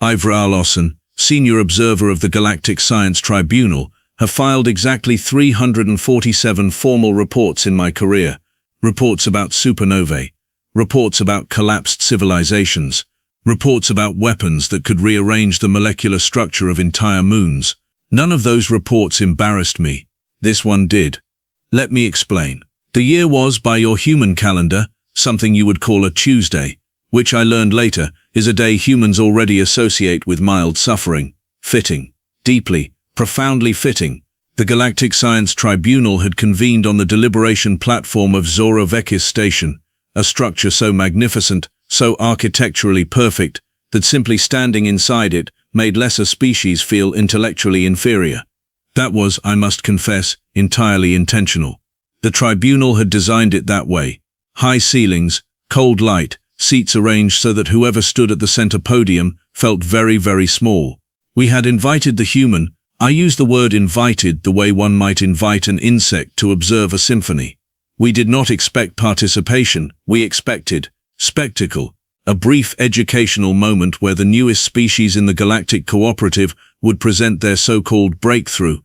I, Vraal Ossen, Senior Observer of the Galactic Science Tribunal, have filed exactly 347 formal reports in my career. Reports about supernovae, reports about collapsed civilizations, reports about weapons that could rearrange the molecular structure of entire moons. None of those reports embarrassed me. This one did. Let me explain. The year was, by your human calendar, something you would call a Tuesday, which I learned later is a day humans already associate with mild suffering. Fitting. Deeply, profoundly fitting. The Galactic Science Tribunal had convened on the deliberation platform of Torrvite station, a structure so magnificent, so architecturally perfect, that simply standing inside it made lesser species feel intellectually inferior. That was, I must confess, entirely intentional. The tribunal had designed it that way. High ceilings, cold light, seats arranged so that whoever stood at the center podium felt very, very small. We had invited the human, I use the word invited the way one might invite an insect to observe a symphony. We did not expect participation, we expected spectacle, a brief educational moment where the newest species in the Galactic Cooperative would present their so-called breakthrough.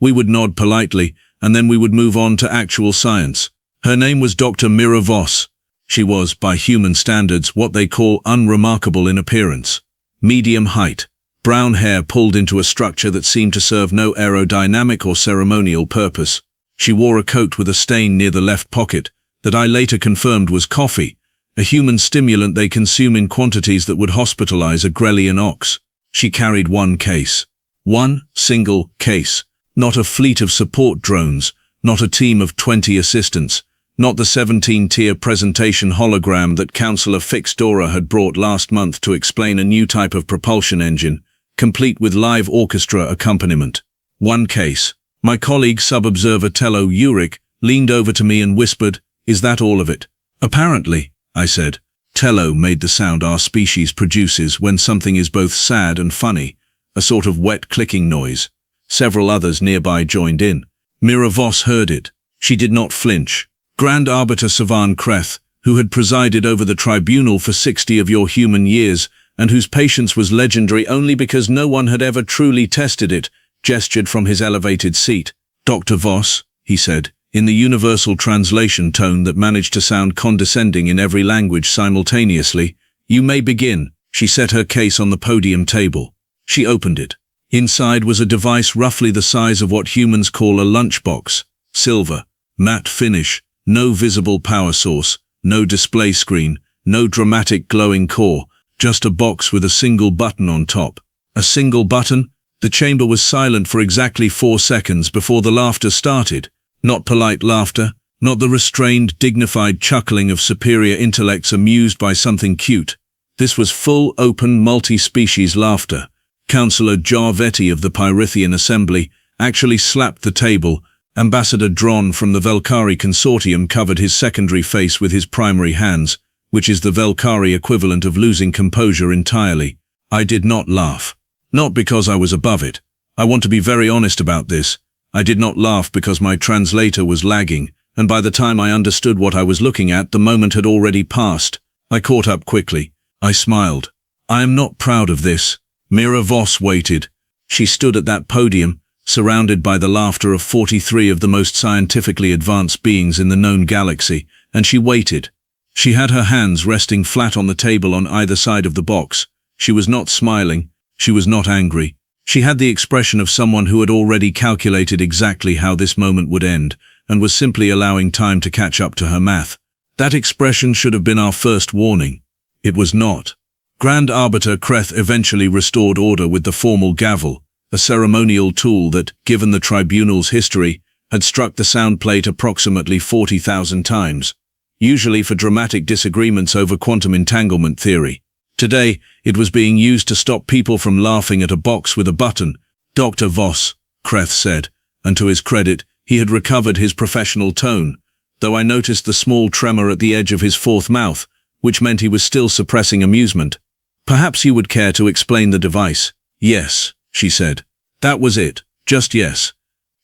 We would nod politely, and then we would move on to actual science. Her name was Dr. Mira Voss. She was, by human standards, what they call unremarkable in appearance. Medium height. Brown hair pulled into a structure that seemed to serve no aerodynamic or ceremonial purpose. She wore a coat with a stain near the left pocket that I later confirmed was coffee, a human stimulant they consume in quantities that would hospitalize a Grellian ox. She carried one case. One single case. Not a fleet of support drones, not a team of 20 assistants, not the 17-tier presentation hologram that Councillor Fixdora had brought last month to explain a new type of propulsion engine, complete with live orchestra accompaniment. One case. My colleague sub-observer Tello Uric leaned over to me and whispered, "Is that all of it?" "Apparently," I said. Tello made the sound our species produces when something is both sad and funny, a sort of wet clicking noise. Several others nearby joined in. Mira Voss heard it. She did not flinch. Grand Arbiter Savan Kreth, who had presided over the tribunal for 60 of your human years, and whose patience was legendary only because no one had ever truly tested it, gestured from his elevated seat. "Dr. Voss," he said, in the universal translation tone that managed to sound condescending in every language simultaneously, "you may begin." She set her case on the podium table. She opened it. Inside was a device roughly the size of what humans call a lunchbox. Silver, matte finish, no visible power source, no display screen, no dramatic glowing core, just a box with a single button on top. A single button? The chamber was silent for exactly 4 seconds before the laughter started. Not polite laughter, not the restrained, dignified chuckling of superior intellects amused by something cute. This was full, open, multi-species laughter. Councillor Torrvite of the Pyrithian Assembly actually slapped the table. Ambassador Dron from the Velkari Consortium covered his secondary face with his primary hands, which is the Velkari equivalent of losing composure entirely. I did not laugh. Not because I was above it. I want to be very honest about this. I did not laugh because my translator was lagging, and by the time I understood what I was looking at, the moment had already passed. I caught up quickly. I smiled. I am not proud of this. Mira Voss waited. She stood at that podium, surrounded by the laughter of 43 of the most scientifically advanced beings in the known galaxy, and she waited. She had her hands resting flat on the table on either side of the box. She was not smiling. She was not angry. She had the expression of someone who had already calculated exactly how this moment would end, and was simply allowing time to catch up to her math. That expression should have been our first warning. It was not. Grand Arbiter Kreth eventually restored order with the formal gavel, a ceremonial tool that, given the tribunal's history, had struck the sound plate approximately 40,000 times, usually for dramatic disagreements over quantum entanglement theory. Today, it was being used to stop people from laughing at a box with a button. "Dr. Voss," Kreth said, and to his credit, he had recovered his professional tone, though I noticed the small tremor at the edge of his fourth mouth, which meant he was still suppressing amusement. "Perhaps you would care to explain the device." "Yes," she said. That was it, just yes.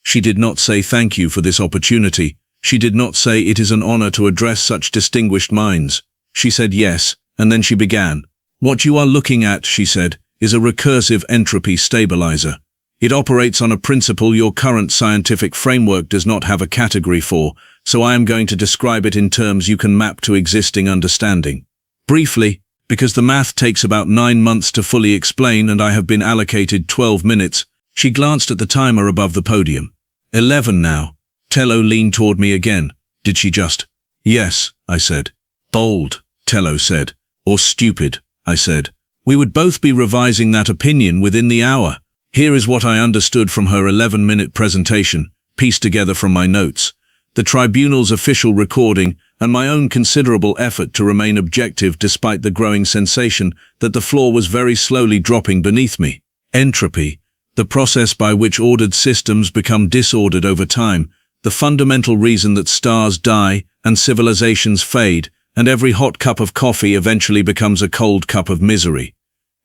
She did not say thank you for this opportunity. She did not say it is an honor to address such distinguished minds. She said yes, and then she began. "What you are looking at," she said, is a recursive entropy stabilizer. It operates on a principle your current scientific framework does not have a category for, so I am going to describe it in terms you can map to existing understanding. Briefly, because the math takes about 9 months to fully explain and I have been allocated 12 minutes, she glanced at the timer above the podium. 11 now. Tello leaned toward me again. Did she just? Yes, I said. Bold, Tello said. Or stupid, I said. We would both be revising that opinion within the hour. Here is what I understood from her 11-minute presentation, pieced together from my notes, the tribunal's official recording, and my own considerable effort to remain objective despite the growing sensation that the floor was very slowly dropping beneath me. Entropy, the process by which ordered systems become disordered over time, the fundamental reason that stars die and civilizations fade, and every hot cup of coffee eventually becomes a cold cup of misery.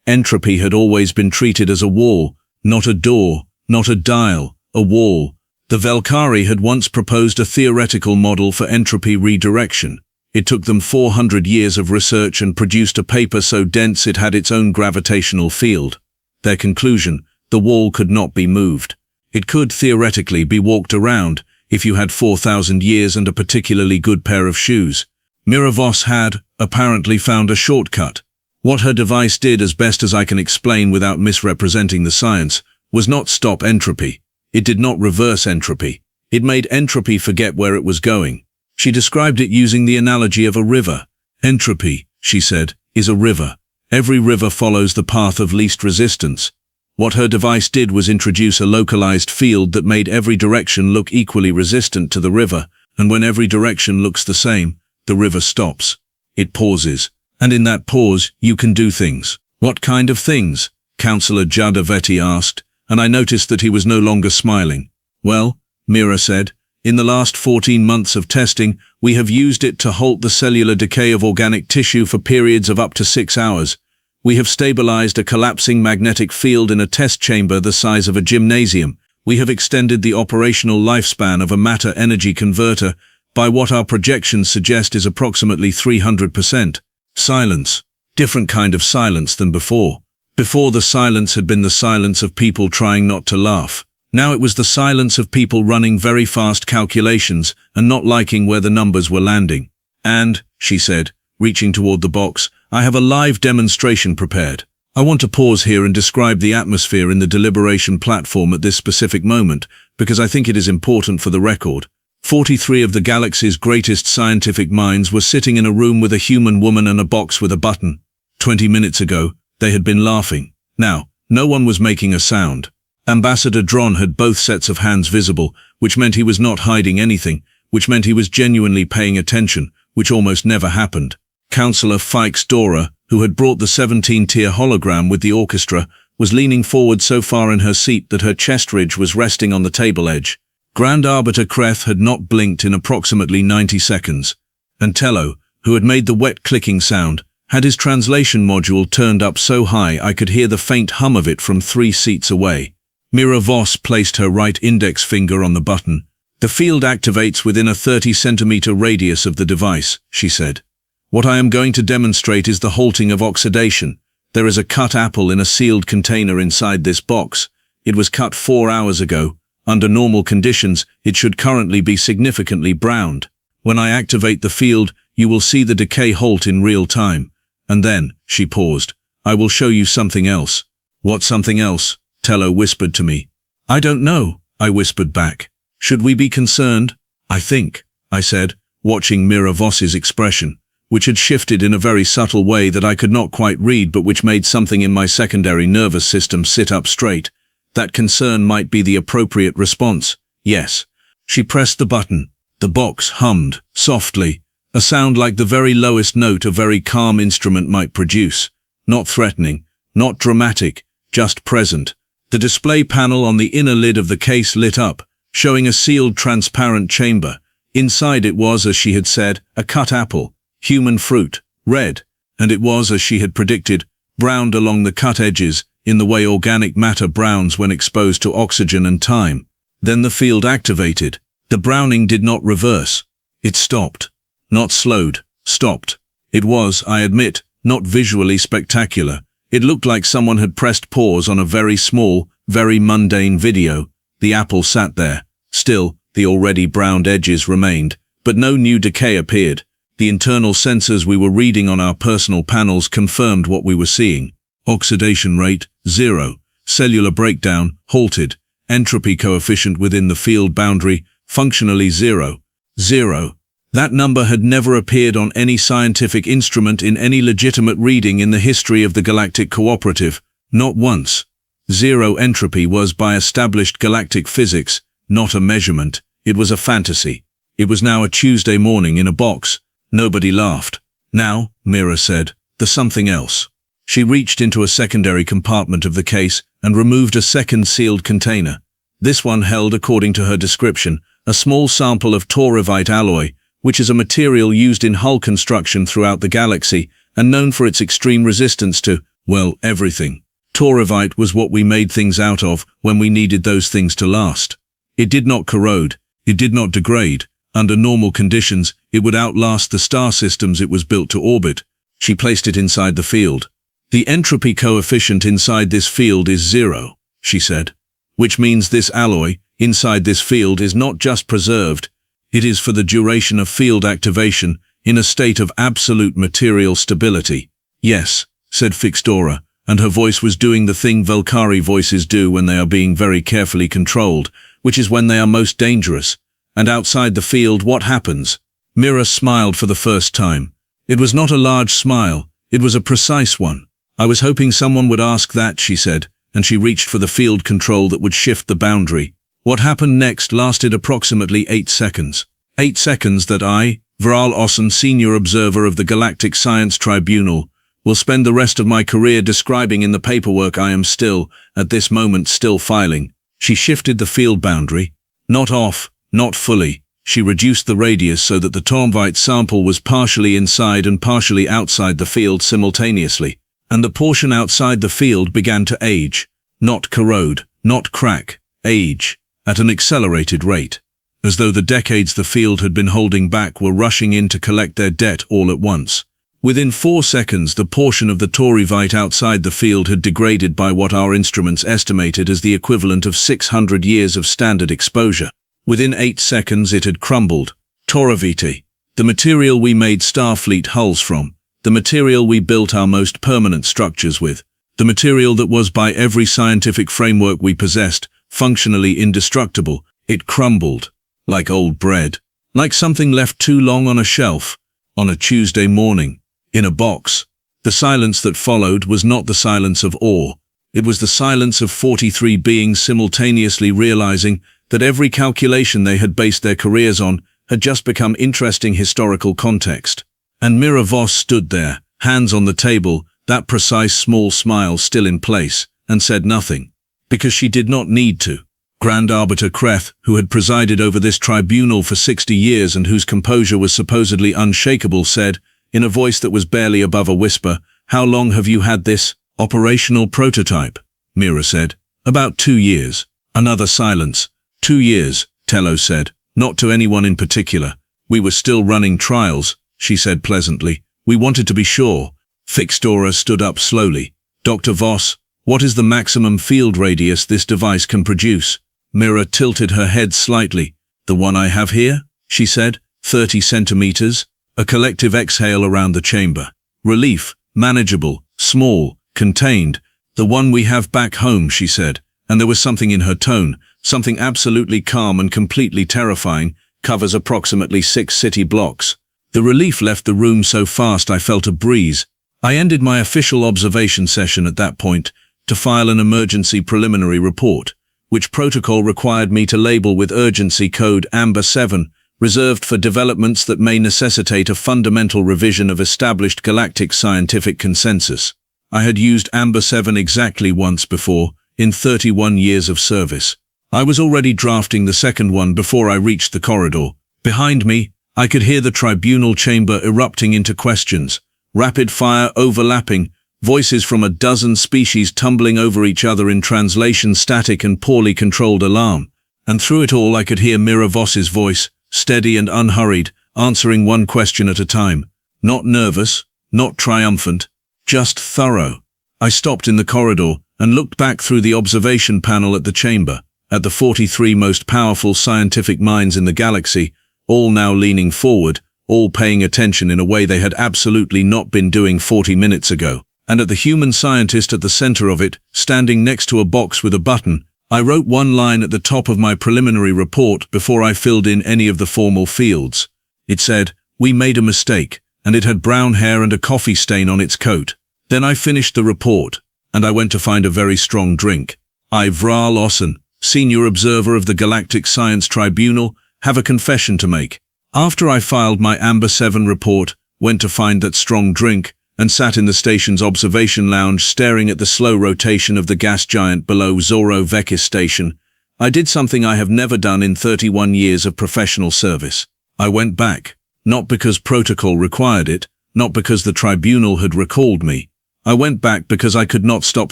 Entropy had always been treated as a wall, not a door, not a dial, a wall. The Valkyrie had once proposed a theoretical model for entropy redirection. It took them 400 years of research and produced a paper so dense it had its own gravitational field. Their conclusion, the wall could not be moved. It could theoretically be walked around if you had 4,000 years and a particularly good pair of shoes. Mira Voss had, apparently, found a shortcut. What her device did, as best as I can explain without misrepresenting the science, was not stop entropy. It did not reverse entropy. It made entropy forget where it was going. She described it using the analogy of a river. Entropy, she said, is a river. Every river follows the path of least resistance. What her device did was introduce a localized field that made every direction look equally resistant to the river, and when every direction looks the same, the river stops. It pauses. And in that pause, you can do things. What kind of things? Councillor Torrvite asked, and I noticed that he was no longer smiling. Well, Mira said, in the last 14 months of testing, we have used it to halt the cellular decay of organic tissue for periods of up to 6 hours. We have stabilized a collapsing magnetic field in a test chamber the size of a gymnasium. We have extended the operational lifespan of a matter-energy converter by what our projections suggest is approximately 300%. Silence. Different kind of silence than before. Before, the silence had been the silence of people trying not to laugh. Now it was the silence of people running very fast calculations and not liking where the numbers were landing. And, she said, reaching toward the box, I have a live demonstration prepared. I want to pause here and describe the atmosphere in the deliberation platform at this specific moment, because I think it is important for the record. 43 of the galaxy's greatest scientific minds were sitting in a room with a human woman and a box with a button. 20 minutes ago, they had been laughing. Now, no one was making a sound. Ambassador Dron had both sets of hands visible, which meant he was not hiding anything, which meant he was genuinely paying attention, which almost never happened. Councillor Fikes Dora, who had brought the 17-tier hologram with the orchestra, was leaning forward so far in her seat that her chest ridge was resting on the table edge. Grand Arbiter Kreth had not blinked in approximately 90 seconds, and Tello, who had made the wet clicking sound, had his translation module turned up so high I could hear the faint hum of it from 3 seats away. Mira Voss placed her right index finger on the button. The field activates within a 30-centimeter radius of the device, she said. What I am going to demonstrate is the halting of oxidation. There is a cut apple in a sealed container inside this box. It was cut 4 hours ago. Under normal conditions, it should currently be significantly browned. When I activate the field, you will see the decay halt in real time. And then, she paused, I will show you something else. What something else? Tello whispered to me. I don't know, I whispered back. Should we be concerned? I think, I said, watching Mira Voss's expression, which had shifted in a very subtle way that I could not quite read but which made something in my secondary nervous system sit up straight. That concern might be the appropriate response. Yes. She pressed the button. The box hummed, softly, a sound like the very lowest note a very calm instrument might produce. Not threatening, not dramatic, just present. The display panel on the inner lid of the case lit up, showing a sealed transparent chamber. Inside it was, as she had said, a cut apple, human fruit, red, and it was, as she had predicted, browned along the cut edges, in the way organic matter browns when exposed to oxygen and time. Then the field activated. The browning did not reverse. It stopped. Not slowed, stopped. It was, I admit, not visually spectacular. It looked like someone had pressed pause on a very small, very mundane video. The apple sat there. Still, the already browned edges remained, but no new decay appeared. The internal sensors we were reading on our personal panels confirmed what we were seeing. Oxidation rate, 0. Cellular breakdown, halted. Entropy coefficient within the field boundary, functionally 0. 0. That number had never appeared on any scientific instrument in any legitimate reading in the history of the Galactic Cooperative. Not once. 0 entropy was, by established galactic physics, not a measurement. It was a fantasy. It was now a Tuesday morning in a box. Nobody laughed. Now, Mira said, there's something else. She reached into a secondary compartment of the case and removed a second sealed container. This one held, according to her description, a small sample of Torrvite alloy, which is a material used in hull construction throughout the galaxy and known for its extreme resistance to, well, everything. Torrvite was what we made things out of when we needed those things to last. It did not corrode. It did not degrade. Under normal conditions, it would outlast the star systems it was built to orbit. She placed it inside the field. The entropy coefficient inside this field is 0, she said, which means this alloy, inside this field, is not just preserved, it is for the duration of field activation, in a state of absolute material stability. Yes, said Fixdora, and her voice was doing the thing Valkyrie voices do when they are being very carefully controlled, which is when they are most dangerous. And outside the field, what happens? Mira smiled for the first time. It was not a large smile, it was a precise one. I was hoping someone would ask that, she said, and she reached for the field control that would shift the boundary. What happened next lasted approximately 8 seconds. 8 seconds that I, Vraal Ossen, senior observer of the Galactic Science Tribunal, will spend the rest of my career describing in the paperwork I am still, at this moment, still filing. She shifted the field boundary. Not off, not fully. She reduced the radius so that the Torrvite sample was partially inside and partially outside the field simultaneously. And the portion outside the field began to age. Not corrode, not crack, age. At an accelerated rate. As though the decades the field had been holding back were rushing in to collect their debt all at once. Within 4 seconds, the portion of the Torrvite outside the field had degraded by what our instruments estimated as the equivalent of 600 years of standard exposure. Within 8 seconds it had crumbled. Torrvite, the material we made Starfleet hulls from, the material we built our most permanent structures with, the material that was, by every scientific framework we possessed, functionally indestructible, it crumbled. Like old bread. Like something left too long on a shelf. On a Tuesday morning. In a box. The silence that followed was not the silence of awe. It was the silence of 43 beings simultaneously realizing that every calculation they had based their careers on had just become interesting historical context. And Mira Voss stood there, hands on the table, that precise small smile still in place, and said nothing. Because she did not need to. Grand Arbiter Kreth, who had presided over this tribunal for 60 years and whose composure was supposedly unshakable, said, in a voice that was barely above a whisper, "How long have you had this operational prototype?" Mira said. "About 2 years." Another silence. 2 years, Tello said. Not to anyone in particular. We were still running trials, she said pleasantly. We wanted to be sure. Fixdora stood up slowly. Dr. Voss, what is the maximum field radius this device can produce? Mira tilted her head slightly. The one I have here, she said, 30 centimeters. A collective exhale around the chamber. Relief, manageable, small, contained. The one we have back home, she said, and there was something in her tone, something absolutely calm and completely terrifying, covers approximately 6 city blocks. The relief left the room so fast I felt a breeze. I ended my official observation session at that point to file an emergency preliminary report, which protocol required me to label with urgency code Amber 7, reserved for developments that may necessitate a fundamental revision of established galactic scientific consensus. I had used Amber 7 exactly once before, in 31 years of service. I was already drafting the second one before I reached the corridor. Behind me, I could hear the tribunal chamber erupting into questions, rapid fire overlapping, voices from a dozen species tumbling over each other in translation static and poorly controlled alarm. And through it all I could hear Mira Voss's voice, steady and unhurried, answering one question at a time. Not nervous, not triumphant, just thorough. I stopped in the corridor and looked back through the observation panel at the chamber, at the 43 most powerful scientific minds in the galaxy, all now leaning forward, all paying attention in a way they had absolutely not been doing 40 minutes ago. And at the human scientist at the center of it, standing next to a box with a button, I wrote one line at the top of my preliminary report before I filled in any of the formal fields. It said, "We made a mistake," and it had brown hair and a coffee stain on its coat. Then I finished the report, and I went to find a very strong drink. I, Vraal Ossen, Senior Observer of the Galactic Science Tribunal, have a confession to make. After I filed my Amber 7 report, went to find that strong drink, and sat in the station's observation lounge staring at the slow rotation of the gas giant below Zorro Vekis station, I did something I have never done in 31 years of professional service. I went back, not because protocol required it, not because the tribunal had recalled me. I went back because I could not stop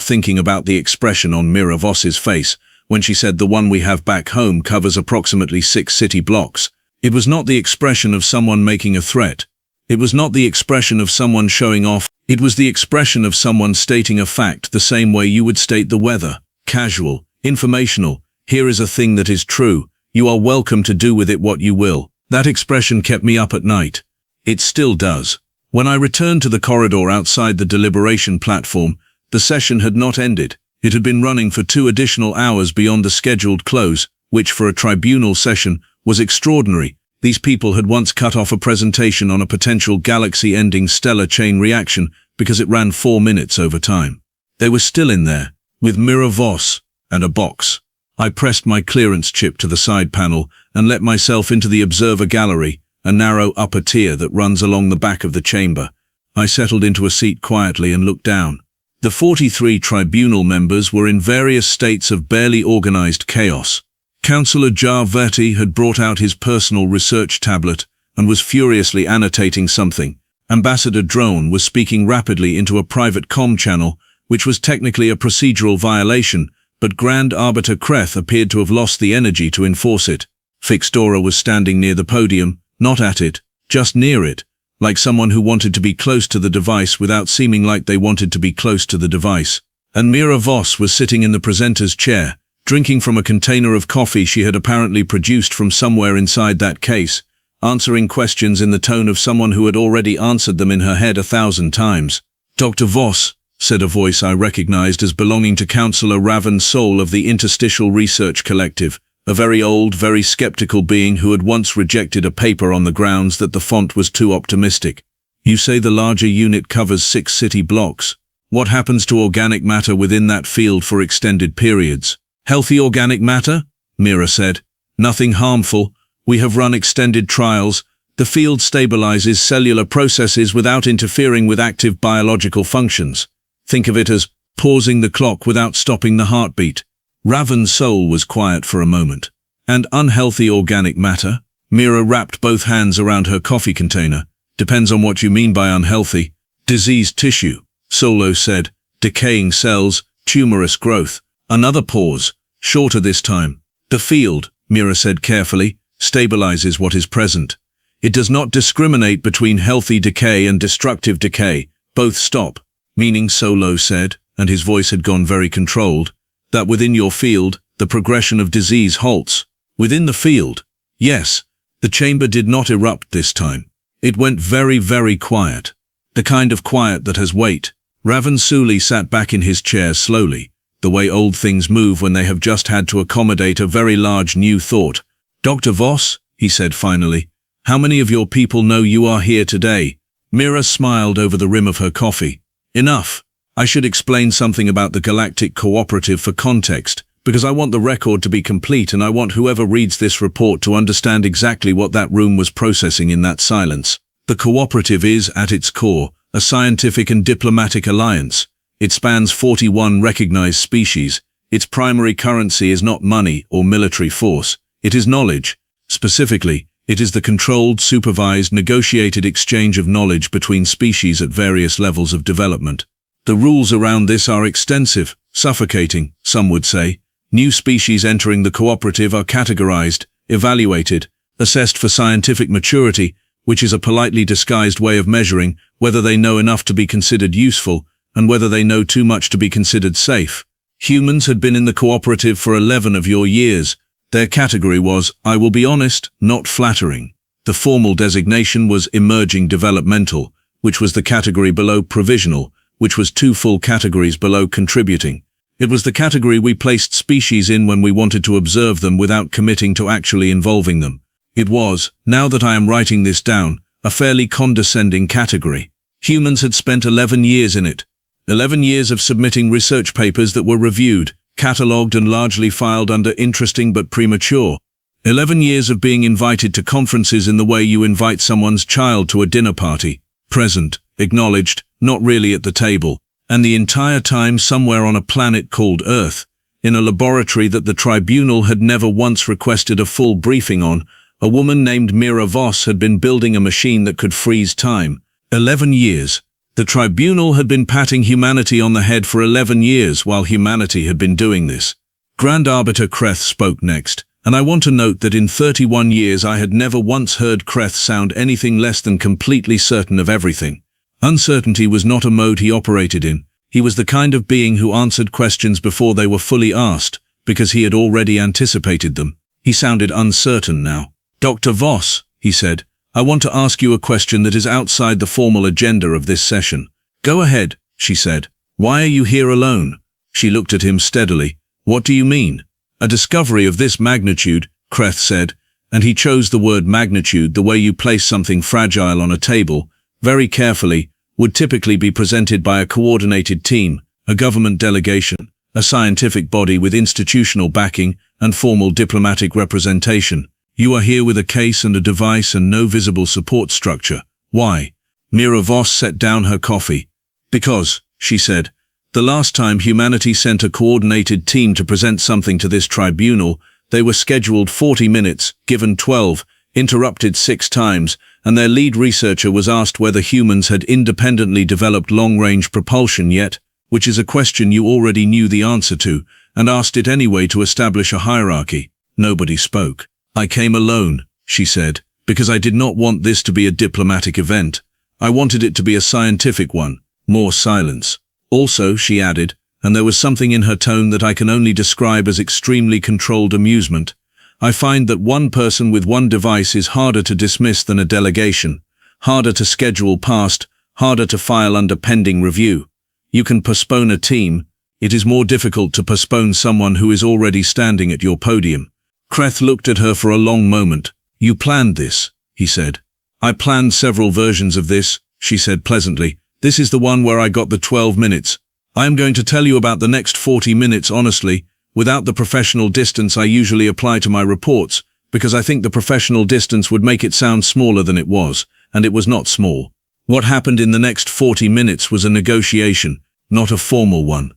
thinking about the expression on Mira Voss's face when she said the one we have back home covers approximately 6 city blocks. It was not the expression of someone making a threat. It was not the expression of someone showing off. It was the expression of someone stating a fact the same way you would state the weather. Casual, informational, here is a thing that is true. You are welcome to do with it what you will. That expression kept me up at night. It still does. When I returned to the corridor outside the deliberation platform, the session had not ended. It had been running for 2 additional hours beyond the scheduled close, which for a tribunal session was extraordinary. These people had once cut off a presentation on a potential galaxy-ending stellar chain reaction because it ran 4 minutes over time. They were still in there, with Mira Voss and a box. I pressed my clearance chip to the side panel and let myself into the observer gallery, a narrow upper tier that runs along the back of the chamber. I settled into a seat quietly and looked down. The 43 tribunal members were in various states of barely organized chaos. Councillor Torrvite had brought out his personal research tablet and was furiously annotating something. Ambassador Drone was speaking rapidly into a private comm channel, which was technically a procedural violation, but Grand Arbiter Kreth appeared to have lost the energy to enforce it. Fixdora was standing near the podium, not at it, just near it, like someone who wanted to be close to the device without seeming like they wanted to be close to the device. And Mira Voss was sitting in the presenter's chair, drinking from a container of coffee she had apparently produced from somewhere inside that case, answering questions in the tone of someone who had already answered them in her head 1,000 times. "Dr. Voss," said a voice I recognized as belonging to Councillor Raven Soul of the Interstitial Research Collective, a very old, very skeptical being who had once rejected a paper on the grounds that the font was too optimistic. "You say the larger unit covers 6 city blocks. What happens to organic matter within that field for extended periods?" "Healthy organic matter?" Mira said. "Nothing harmful. We have run extended trials. The field stabilizes cellular processes without interfering with active biological functions. Think of it as pausing the clock without stopping the heartbeat." Raven's soul was quiet for a moment. "And unhealthy organic matter?" Mira wrapped both hands around her coffee container. "Depends on what you mean by unhealthy." "Diseased tissue," Solo said. "Decaying cells, tumorous growth." Another pause, shorter this time. "The field," Mira said carefully, "stabilizes what is present. It does not discriminate between healthy decay and destructive decay. Both stop." "Meaning," Solo said, and his voice had gone very controlled, "that within your field, the progression of disease halts." "Within the field?" "Yes." The chamber did not erupt this time. It went very, very quiet. The kind of quiet that has weight. Raven Suli sat back in his chair slowly, the way old things move when they have just had to accommodate a very large new thought. "Dr. Voss," he said finally, "how many of your people know you are here today?" Mira smiled over the rim of her coffee. "Enough. I should explain something about the Galactic Cooperative for context, because I want the record to be complete and I want whoever reads this report to understand exactly what that room was processing in that silence. The Cooperative is, at its core, a scientific and diplomatic alliance. It spans 41 recognized species. Its primary currency is not money or military force. It is knowledge. Specifically, it is the controlled, supervised, negotiated exchange of knowledge between species at various levels of development. The rules around this are extensive, suffocating, some would say. New species entering the cooperative are categorized, evaluated, assessed for scientific maturity, which is a politely disguised way of measuring whether they know enough to be considered useful, and whether they know too much to be considered safe. Humans had been in the cooperative for 11 of your years. Their category was, I will be honest, not flattering. The formal designation was emerging developmental, which was the category below provisional, which was 2 full categories below contributing. It was the category we placed species in when we wanted to observe them without committing to actually involving them. It was, now that I am writing this down, a fairly condescending category. Humans had spent 11 years in it. 11 years of submitting research papers that were reviewed, catalogued and largely filed under interesting but premature. 11 years of being invited to conferences in the way you invite someone's child to a dinner party. Present, acknowledged, not really at the table. And the entire time somewhere on a planet called Earth, in a laboratory that the Tribunal had never once requested a full briefing on, a woman named Mira Voss had been building a machine that could freeze time. 11 years. The Tribunal had been patting humanity on the head for 11 years while humanity had been doing this. Grand Arbiter Creth spoke next, and I want to note that in 31 years I had never once heard Creth sound anything less than completely certain of everything. Uncertainty was not a mode he operated in. He was the kind of being who answered questions before they were fully asked, because he had already anticipated them. He sounded uncertain now. Dr. Voss, he said, I want to ask you a question that is outside the formal agenda of this session. Go ahead, she said. Why are you here alone? She looked at him steadily. What do you mean? A discovery of this magnitude, Creth said, and he chose the word magnitude the way you place something fragile on a table, very carefully, would typically be presented by a coordinated team, a government delegation, a scientific body with institutional backing and formal diplomatic representation. You are here with a case and a device and no visible support structure. Why? Mira Voss set down her coffee. Because, she said, the last time humanity sent a coordinated team to present something to this tribunal, they were scheduled 40 minutes, given 12, interrupted 6 times, and their lead researcher was asked whether humans had independently developed long-range propulsion yet, which is a question you already knew the answer to, and asked it anyway to establish a hierarchy. Nobody spoke. I came alone, she said, because I did not want this to be a diplomatic event. I wanted it to be a scientific one. More silence. Also, she added, and there was something in her tone that I can only describe as extremely controlled amusement, I find that one person with one device is harder to dismiss than a delegation, harder to schedule past, harder to file under pending review. You can postpone a team. It is more difficult to postpone someone who is already standing at your podium. Creth looked at her for a long moment. You planned this, he said. I planned several versions of this, she said pleasantly. This is the one where I got the 12 minutes. I am going to tell you about the next 40 minutes honestly, without the professional distance I usually apply to my reports, because I think the professional distance would make it sound smaller than it was, and it was not small. What happened in the next 40 minutes was a negotiation, not a formal one.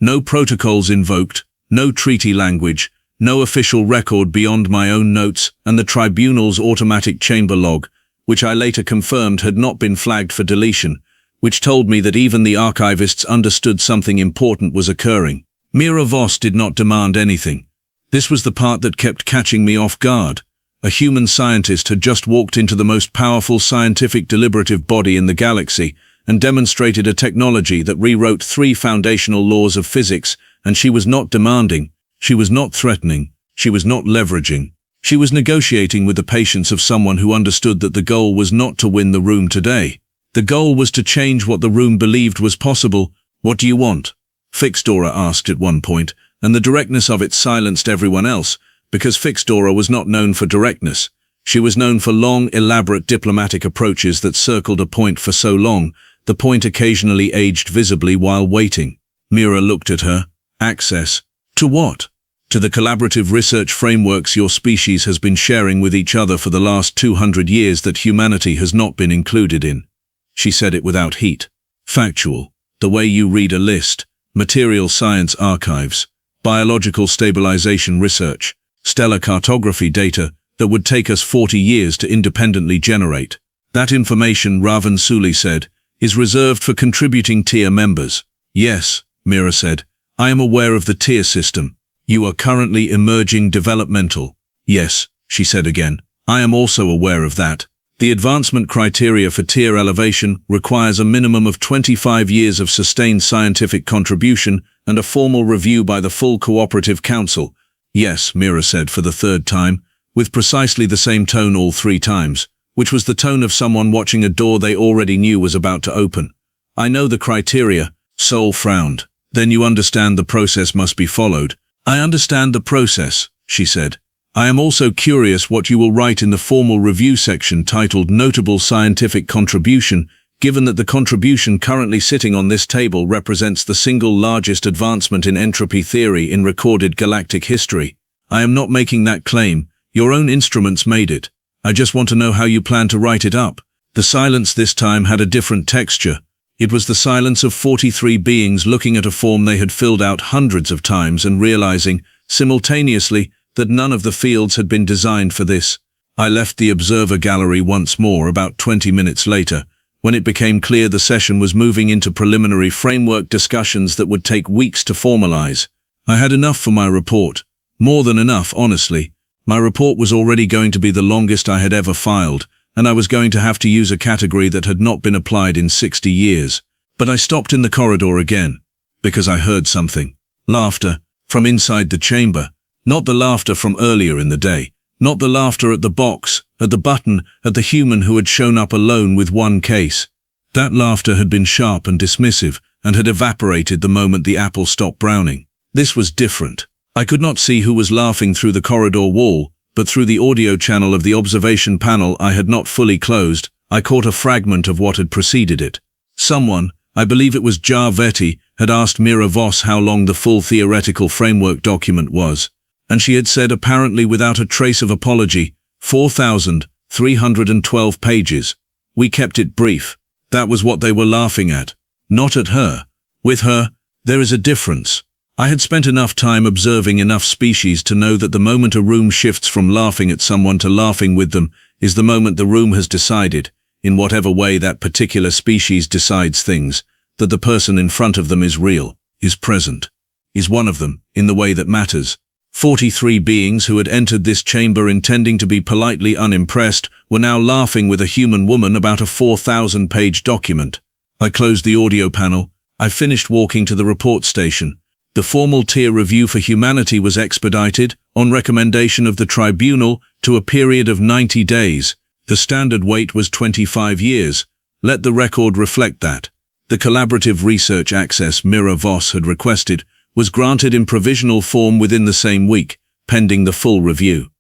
No protocols invoked, no treaty language, no official record beyond my own notes and the tribunal's automatic chamber log, which I later confirmed had not been flagged for deletion, which told me that even the archivists understood something important was occurring. Mira Voss did not demand anything. This was the part that kept catching me off guard. A human scientist had just walked into the most powerful scientific deliberative body in the galaxy and demonstrated a technology that rewrote 3 foundational laws of physics, and she was not demanding. She was not threatening. She was not leveraging. She was negotiating with the patience of someone who understood that the goal was not to win the room today. The goal was to change what the room believed was possible. What do you want? Fixdora asked at one point, and the directness of it silenced everyone else, because Fixdora was not known for directness. She was known for long, elaborate diplomatic approaches that circled a point for so long, the point occasionally aged visibly while waiting. Mira looked at her. Access. To what? To the collaborative research frameworks your species has been sharing with each other for the last 200 years that humanity has not been included in. She said it without heat. Factual. The way you read a list. Material science archives. Biological stabilization research. Stellar cartography data that would take us 40 years to independently generate. That information, Ravan Suli said, is reserved for contributing tier members. Yes, Mira said. I am aware of the tier system. You are currently emerging developmental. Yes, she said again. I am also aware of that. The advancement criteria for tier elevation requires a minimum of 25 years of sustained scientific contribution and a formal review by the full Cooperative Council. Yes, Mira said for the third time, with precisely the same tone all 3 times, which was the tone of someone watching a door they already knew was about to open. I know the criteria. Sol frowned. Then you understand the process must be followed. I understand the process, she said. I am also curious what you will write in the formal review section titled Notable Scientific Contribution, given that the contribution currently sitting on this table represents the single largest advancement in entropy theory in recorded galactic history. I am not making that claim. Your own instruments made it. I just want to know how you plan to write it up. The silence this time had a different texture. It was the silence of 43 beings looking at a form they had filled out hundreds of times and realizing, simultaneously, that none of the fields had been designed for this. I left the observer gallery once more about 20 minutes later, when it became clear the session was moving into preliminary framework discussions that would take weeks to formalize. I had enough for my report. More than enough, honestly. My report was already going to be the longest I had ever filed, and I was going to have to use a category that had not been applied in 60 years. But I stopped in the corridor again, because I heard something. Laughter, from inside the chamber. Not the laughter from earlier in the day. Not the laughter at the box, at the button, at the human who had shown up alone with one case. That laughter had been sharp and dismissive, and had evaporated the moment the apple stopped browning. This was different. I could not see who was laughing through the corridor wall, but through the audio channel of the observation panel I had not fully closed, I caught a fragment of what had preceded it. Someone, I believe it was Torrvite, had asked Mira Voss how long the full theoretical framework document was. And she had said, apparently without a trace of apology, 4,312 pages. We kept it brief. That was what they were laughing at. Not at her. With her, there is a difference. I had spent enough time observing enough species to know that the moment a room shifts from laughing at someone to laughing with them is the moment the room has decided, in whatever way that particular species decides things, that the person in front of them is real, is present, is one of them, in the way that matters. 43 beings who had entered this chamber intending to be politely unimpressed were now laughing with a human woman about a 4,000-page document. I closed the audio panel. I finished walking to the report station. The formal tier review for humanity was expedited, on recommendation of the Tribunal, to a period of 90 days. The standard wait was 25 years. Let the record reflect that. The collaborative research access Mira Voss had requested was granted in provisional form within the same week, pending the full review.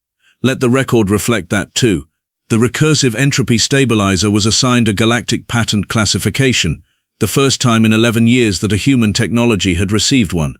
Let the record reflect that too. The recursive entropy stabilizer was assigned a galactic patent classification, the first time in 11 years that a human technology had received one.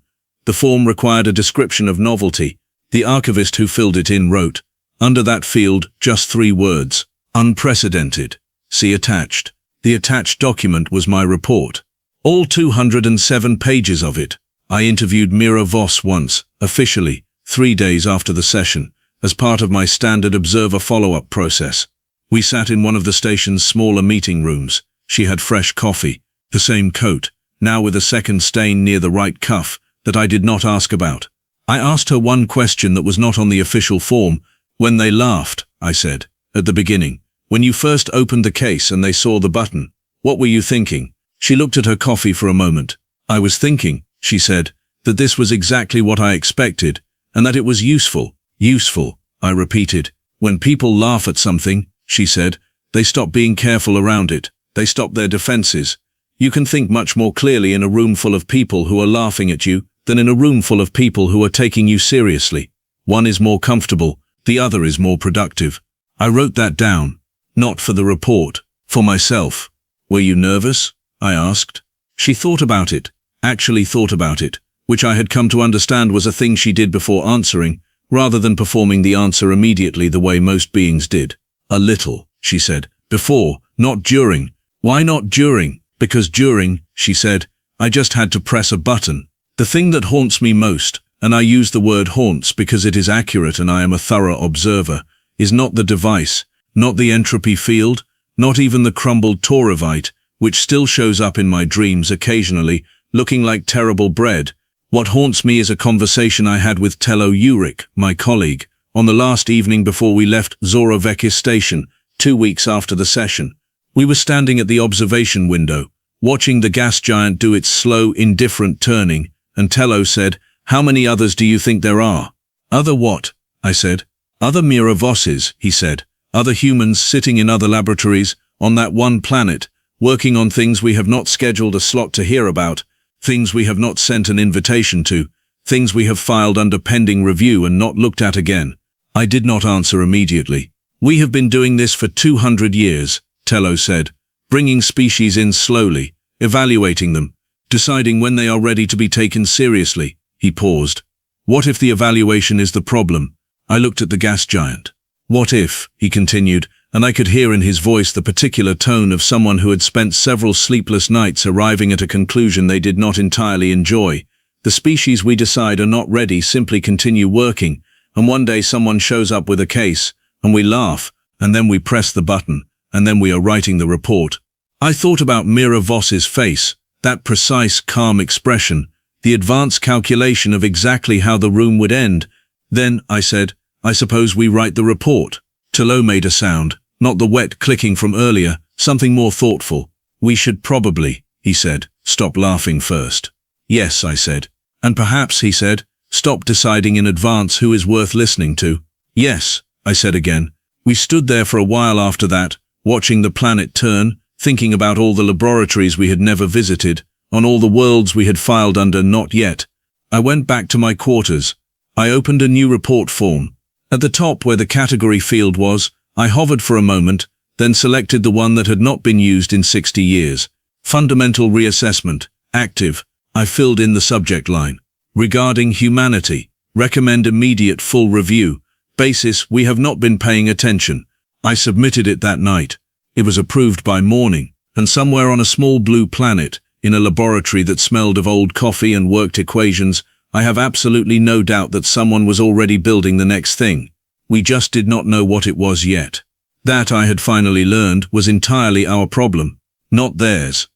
The form required a description of novelty. The archivist who filled it in wrote, under that field, just 3 words, unprecedented. See attached. The attached document was my report. All 207 pages of it. I interviewed Mira Voss once, officially, 3 days after the session, as part of my standard observer follow-up process. We sat in one of the station's smaller meeting rooms. She had fresh coffee, the same coat, now with a second stain near the right cuff, that I did not ask about. I asked her one question that was not on the official form. When they laughed, I said, at the beginning, when you first opened the case and they saw the button, what were you thinking? She looked at her coffee for a moment. I was thinking, she said, that this was exactly what I expected, and that it was useful. Useful, I repeated. When people laugh at something, she said, they stop being careful around it. They stop their defenses. You can think much more clearly in a room full of people who are laughing at you than in a room full of people who are taking you seriously. One is more comfortable, the other is more productive. I wrote that down, not for the report, for myself. Were you nervous? I asked. She thought about it. Actually thought about it, which I had come to understand was a thing she did before answering, rather than performing the answer immediately the way most beings did. A little, she said. Before, not during. Why not during? Because during, she said, I just had to press a button. The thing that haunts me most, and I use the word haunts because it is accurate and I am a thorough observer, is not the device, not the entropy field, not even the crumbled Torrvite, which still shows up in my dreams occasionally, looking like terrible bread. What haunts me is a conversation I had with Tello Uric, my colleague, on the last evening before we left Torrvite station, 2 weeks after the session. We were standing at the observation window, watching the gas giant do its slow, indifferent turning, and Tello said, "How many others do you think there are?" "Other what?" I said. "Other Mira Vosses," he said. "Other humans sitting in other laboratories, on that one planet, working on things we have not scheduled a slot to hear about, things we have not sent an invitation to, things we have filed under pending review and not looked at again." I did not answer immediately. "We have been doing this for 200 years, Tello said, "bringing species in slowly, evaluating them, deciding when they are ready to be taken seriously." He paused. "What if the evaluation is the problem?" I looked at the gas giant. "What if," he continued, and I could hear in his voice the particular tone of someone who had spent several sleepless nights arriving at a conclusion they did not entirely enjoy. "The species we decide are not ready simply continue working, and one day someone shows up with a case, and we laugh, and then we press the button, and then we are writing the report." I thought about Mira Voss's face, that precise, calm expression, the advanced calculation of exactly how the room would end. "Then," I said, "I suppose we write the report." Tello made a sound, not the wet clicking from earlier, something more thoughtful. "We should probably," he said, "stop laughing first." "Yes," I said. "And perhaps," he said, "stop deciding in advance who is worth listening to." "Yes," I said again. We stood there for a while after that, watching the planet turn, thinking about all the laboratories we had never visited, on all the worlds we had filed under not yet. I went back to my quarters. I opened a new report form. At the top where the category field was, I hovered for a moment, then selected the one that had not been used in 60 years. Fundamental reassessment, active. I filled in the subject line. Regarding humanity, recommend immediate full review. Basis, we have not been paying attention. I submitted it that night. It was approved by morning, and somewhere on a small blue planet, in a laboratory that smelled of old coffee and worked equations, I have absolutely no doubt that someone was already building the next thing. We just did not know what it was yet. That, I had finally learned, was entirely our problem, not theirs.